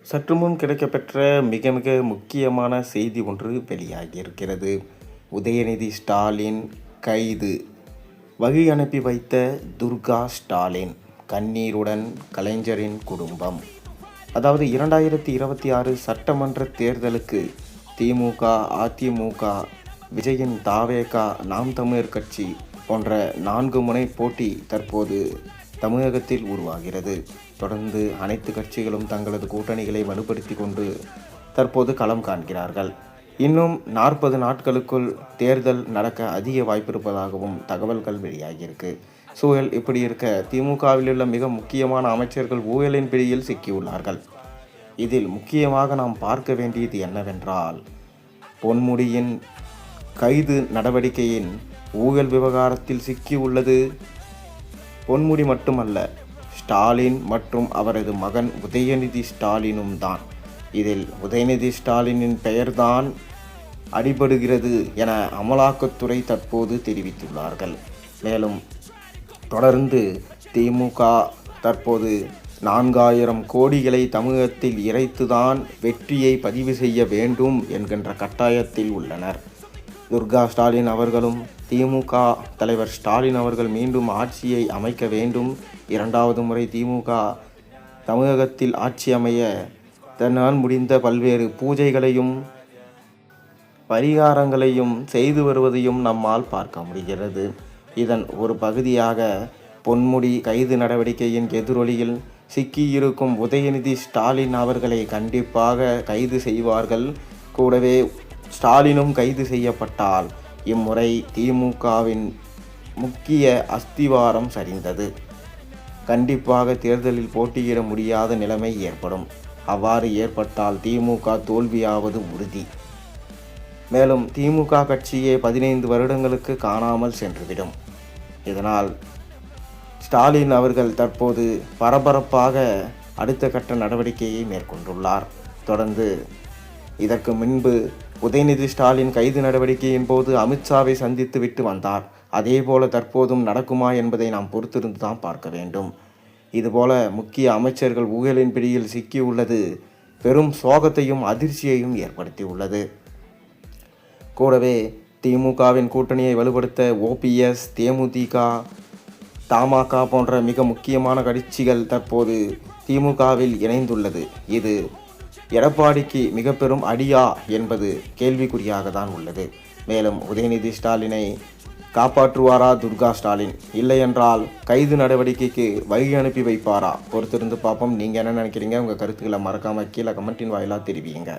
சற்று முன் கிடைக்கப்பெற்ற மிக மிக முக்கியமான செய்தி ஒன்று வெளியாகியிருக்கிறது. உதயநிதி ஸ்டாலின் கைது. வழி அனுப்பி வைத்த துர்கா ஸ்டாலின், கண்ணீருடன் கலைஞரின் குடும்பம். அதாவது 2026 சட்டமன்ற தேர்தலுக்கு திமுக, அதிமுக, விஜயின் தாவேகா, நாம் தமிழர் கட்சி போன்ற 4 முனை போட்டி தற்போது தமிழகத்தில் உருவாகிறது. தொடர்ந்து அனைத்து கட்சிகளும் தங்களது கூட்டணிகளை வலுப்படுத்தி கொண்டு தற்போது களம் காண்கிறார்கள். இன்னும் 40 நாட்களுக்குள் தேர்தல் நடக்க அதிக வாய்ப்பிருப்பதாகவும் தகவல்கள் வெளியாகியிருக்கு. சூழல் இப்படி இருக்க, திமுகவில் உள்ள மிக முக்கியமான அமைச்சர்கள் ஊழலின் பிடியில் சிக்கியுள்ளார்கள். இதில் முக்கியமாக நாம் பார்க்க வேண்டியது என்னவென்றால், பொன்முடியின் கைது நடவடிக்கையின் ஊழல் விவகாரத்தில் சிக்கியுள்ளது பொன்முடி மட்டுமல்ல, ஸ்டாலின் மற்றும் அவரது மகன் உதயநிதி ஸ்டாலினும் தான். இதில் உதயநிதி ஸ்டாலினின் பெயர்தான் அடிபடுகிறது என அமலாக்கத்துறை தற்போது தெரிவித்துள்ளார்கள். மேலும் தொடர்ந்து திமுக தற்போது 4000 கோடிகளை தமிழகத்தில் இறைத்துதான் வெற்றியை பதிவு செய்ய வேண்டும் என்கின்ற கட்டாயத்தில் உள்ளனர். துர்கா ஸ்டாலின் அவர்களும் திமுக தலைவர் ஸ்டாலின் அவர்கள் மீண்டும் ஆட்சியை அமைக்க வேண்டும், 2வது முறை திமுக தமிழகத்தில் ஆட்சி அமைய தன்னால் முடிந்த பல்வேறு பூஜைகளையும் பரிகாரங்களையும் செய்து வருவதையும் நம்மால் பார்க்க முடிகிறது. இதன் ஒரு பகுதியாக பொன்முடி கைது நடவடிக்கையின் எதிரொலியில் சிக்கியிருக்கும் உதயநிதி ஸ்டாலின் அவர்களை கண்டிப்பாக கைது செய்வார்கள். கூடவே ஸ்டாலினும் கைது செய்யப்பட்டால் இம்முறை திமுகவின் முக்கிய அஸ்திவாரம் சரிந்தது. கண்டிப்பாக தேர்தலில் போட்டியிட முடியாத நிலைமை ஏற்படும். அவ்வாறு ஏற்பட்டால் திமுக தோல்வியாவது உறுதி. மேலும் திமுக கட்சியே 15 வருடங்களுக்கு காணாமல் சென்றுவிடும். இதனால் ஸ்டாலின் அவர்கள் தற்போது பரபரப்பாக அடுத்த கட்ட நடவடிக்கையை மேற்கொண்டுள்ளார். தொடர்ந்து இதற்கு முன்பு உதயநிதி ஸ்டாலின் கைது நடவடிக்கையின் போது அமித்ஷாவை சந்தித்து விட்டு வந்தார். அதேபோல தற்போதும் நடக்குமா என்பதை நாம் பொறுத்திருந்து தான் பார்க்க வேண்டும். இதுபோல முக்கிய அமைச்சர்கள் ஊழலின் பிடியில் சிக்கியுள்ளது பெரும் சோகத்தையும் அதிர்ச்சியையும் ஏற்படுத்தியுள்ளது. கூடவே திமுகவின் கூட்டணியை வலுப்படுத்த ஓபிஎஸ், தேமுதிக, தமாக போன்ற மிக முக்கியமான கட்சிகள் தற்போது திமுகவில் இணைந்துள்ளது. இது எடப்பாடிக்கு மிக பெரும் அடியா என்பது கேள்விக்குறியாக தான் உள்ளது. மேலும் உதயநிதி ஸ்டாலினை காப்பாற்றுவாரா துர்கா ஸ்டாலின்? இல்லை என்றால் கைது நடவடிக்கைக்கு வழி அனுப்பி வைப்பாரா? பொறுத்திருந்து பார்ப்போம். நீங்கள் என்ன நினைக்கிறீங்க? உங்கள் கருத்துக்களை மறக்காமல் கீழே கமெண்டின் வாயிலாக தெரிவிங்க.